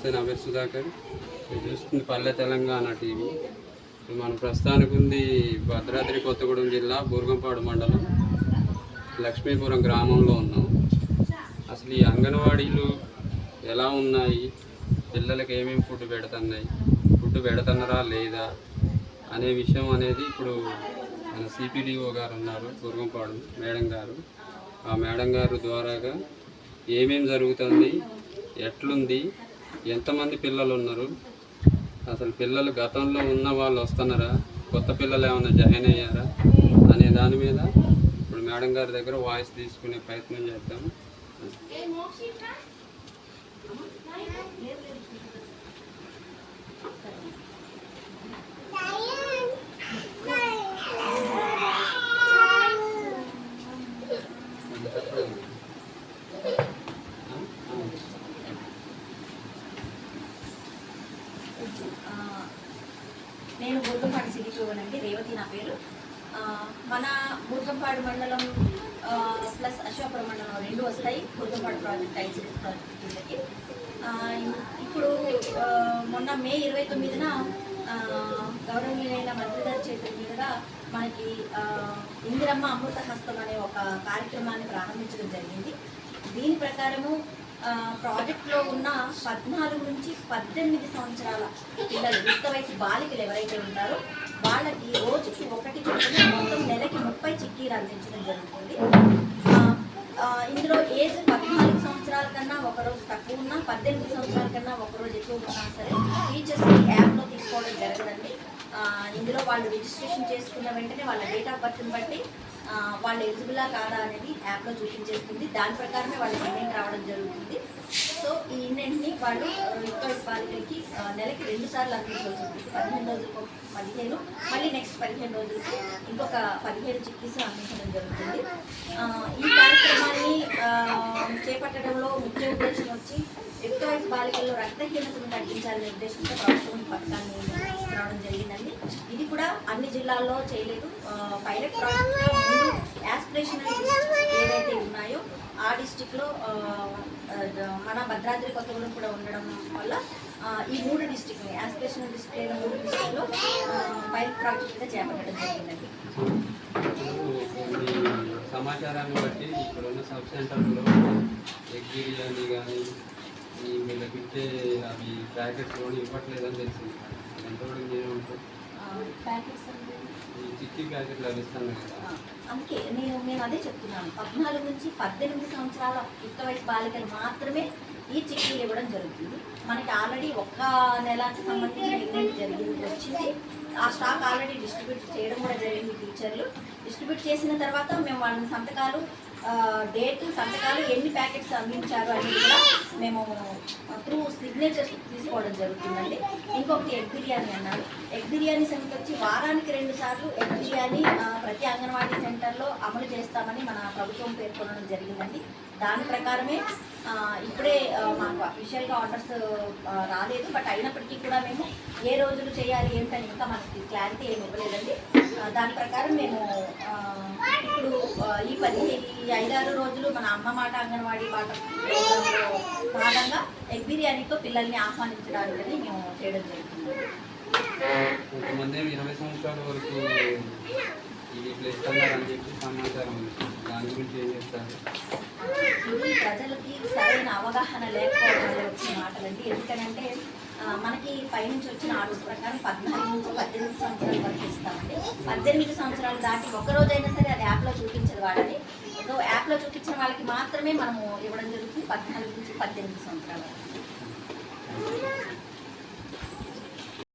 నమస్తే, నా పేరు సుధాకర్. మీరు చూస్తుంది పల్లె తెలంగాణ టీవీ. మన ప్రస్తుతానికి ఉంది భద్రాద్రి కొత్తగూడెం జిల్లా బూర్గంపాడు మండలం లక్ష్మీపురం గ్రామంలో ఉన్నాం. అసలు ఈ అంగన్వాడీలు ఎలా ఉన్నాయి, పిల్లలకి ఏమేమి ఫుడ్ పెడుతున్నారా లేదా అనే విషయం అనేది ఇప్పుడు మన సిపిడిఓ గారు ఉన్నారు, బూర్గంపాడు మేడం గారు. ఆ మేడం గారు ద్వారాగా ఏమేమి జరుగుతుంది, ఎట్లుంది, ఎంతమంది పిల్లలు ఉన్నారు, అసలు పిల్లలు గతంలో ఉన్న వాళ్ళు వస్తున్నారా, కొత్త పిల్లలు ఏమైనా జాయిన్ అయ్యారా అనే దాని మీద ఇప్పుడు మేడం గారి దగ్గర వాయిస్ తీసుకునే ప్రయత్నం చేద్దాం. నేను బూర్గంపాడు సిటీకి అండి, రేవతి నా పేరు. మన బూర్గంపాడు మండలం ప్లస్ అశోకపురం మండలం రెండు వస్తాయి బూర్గంపాడు ప్రాజెక్ట్ ఐసిడి ప్రాజెక్ట్ కిందకి. ఇప్పుడు మొన్న మే 29న గౌరవనీయులైన మంత్రి గారి చేతుల మీదుగా మనకి ఇందిరమ్మ అమృత హస్తం అనే ఒక కార్యక్రమాన్ని ప్రారంభించడం జరిగింది. దీని ప్రకారము ప్రాజెక్టులో ఉన్న 14 నుంచి 18 సంవత్సరాల పిల్లలు, యుక్త వయసు బాలికలు ఎవరైతే ఉంటారో వాళ్ళకి రోజుకి ఒకటి చొప్పున మొత్తం నెలకి 30 చిక్కీలు అందించడం జరుగుతుంది. ఇందులో ఏజ్ 14 సంవత్సరాల కన్నా ఒకరోజు తక్కువ ఉన్నా, 18 సంవత్సరాల కన్నా ఒకరోజు ఎక్కువ ఉన్నా సరే టీచర్స్ని యాప్లో తీసుకోవడం జరగదండి. ఇందులో వాళ్ళు రిజిస్ట్రేషన్ చేసుకున్న వెంటనే వాళ్ళ డేట్ ఆఫ్ బర్త్ని బట్టి వాళ్ళు ఎలిజిబులా కాదా అనేది యాప్లో చూపించేస్తుంది. దాని ప్రకారమే వాళ్ళకి ఇండెంట్ రావడం జరుగుతుంది. సో ఈ ఇండెంట్ని వాళ్ళు యుక్త వయసు బాలికలకి నెలకి 2 సార్లు అందించవలసి ఉంటుంది. 15 రోజులకు 15, మళ్ళీ నెక్స్ట్ 15 రోజులకి ఇంకొక 17 చిక్కీస్ అందించడం జరుగుతుంది. ఈ కార్యక్రమాన్ని చేపట్టడంలో ముఖ్య ఉద్దేశం వచ్చి యుక్త వయసు బాలికల్లో రక్తహీనతను తగ్గించాలనే ఉద్దేశంతో ప్రభుత్వం పథకాన్ని తీసుకురావడం జరిగిందండి. ఇది కూడా అన్ని జిల్లాల్లో చేయలేదు. పైలట్ ప్రాజెక్ట్ ముందు యాస్పిరేషనల్ డిస్ట్రిక్ట్స్ ఏవైతే ఉన్నాయో ఆ డిస్టిక్లో మన భద్రాద్రి కొత్తగూడెం కూడా ఉండడం వల్ల ఈ 3 డిస్టిక్లు యాస్పిరేషనల్ డిస్ట్రిక్ట్ అయిన 3 డిస్టిక్లో పైలట్ ప్రాజెక్ట్గా చేపట్టడం జరిగిందండి. సమాచారాన్ని బట్టి ఇప్పుడున్న సబ్ సెంటర్లో ఎగ్ బిర్యానీ కానీ వీళ్ళకి ఇచ్చే అవి ప్యాకెట్స్ కూడా ఇవ్వట్లేదని తెలిసింది. ఎంతవరకు నేను ఉంటుంది ప్యాకెట్స్ ఈ చిక్కీ ప్యాకెట్లు లభిస్తాను కదా. అందుకే మేము అదే చెప్తున్నాను, 14 నుంచి 18 సంవత్సరాల యుక్త వయసు బాలికలు మాత్రమే ఈ చిక్కీలు ఇవ్వడం జరుగుతుంది. మనకి ఆల్రెడీ 1 నెలకి సంబంధించిన వచ్చింది. ఆ స్టాక్ ఆల్రెడీ డిస్ట్రిబ్యూట్ చేయడం కూడా జరిగింది. టీచర్లు డిస్ట్రిబ్యూట్ చేసిన తర్వాత మేము వాళ్ళ సంతకాలు, డేట్, సంతకాలు, ఎన్ని ప్యాకెట్స్ అందించారు అనేది కూడా మేము త్రూ సిగ్నేచర్స్ తీసుకోవడం జరుగుతుందండి. ఇంకొకటి ఎగ్ బిర్యానీ అన్నారు. ఎగ్ బిర్యానీ సంగతి వచ్చి వారానికి 2 సార్లు ఎగ్ బిర్యానీ ప్రతి అంగన్వాడీ సెంటర్లో అమలు చేస్తామని మన ప్రభుత్వం పేర్కొనడం జరిగిందండి. దాని ప్రకారమే ఇప్పుడే మాకు అఫీషియల్గా ఆర్డర్స్ రాలేదు. బట్ అయినప్పటికీ కూడా మేము ఏ రోజులు చేయాలి ఏంటని ఇంకా మనకి క్లారిటీ ఏమి ఇవ్వలేదండి. దాని ప్రకారం మేము ఇప్పుడు ఈ 5-6 రోజులు మన అమ్మ మాట అంగన్వాడీ మాట ప్రోగ్రాంలో భాగంగా ఎగ్ బిర్యానీతో పిల్లల్ని ఆహ్వానించడానికి మేము చేయడం జరుగుతుంది. కొంతమంది 20 సంవత్సరాల వరకు ఇది ఇస్తున్నారని చెప్పి సమాచారం ఉంది. దాని గురించి ఏం చెప్తారు? ఇది ప్రజలకి సరైన అవగాహన లేకపోవడం వల్ల వచ్చిన మాటలండి. ఎందుకంటే మనకి పైనుంచి వచ్చిన ఆర్డర్స్ ప్రకారం 14 నుంచి 18 సంవత్సరాల వరకు ఇస్తామండి. 18 సంవత్సరాలు దాటి ఒక్కరోజైనా సరే అది యాప్లో చూపించదు వాళ్ళని. సో యాప్లో చూపించిన వాళ్ళకి మాత్రమే మనము ఇవ్వడం జరుగుతుంది 14 నుంచి 18 సంవత్సరాల వరకు.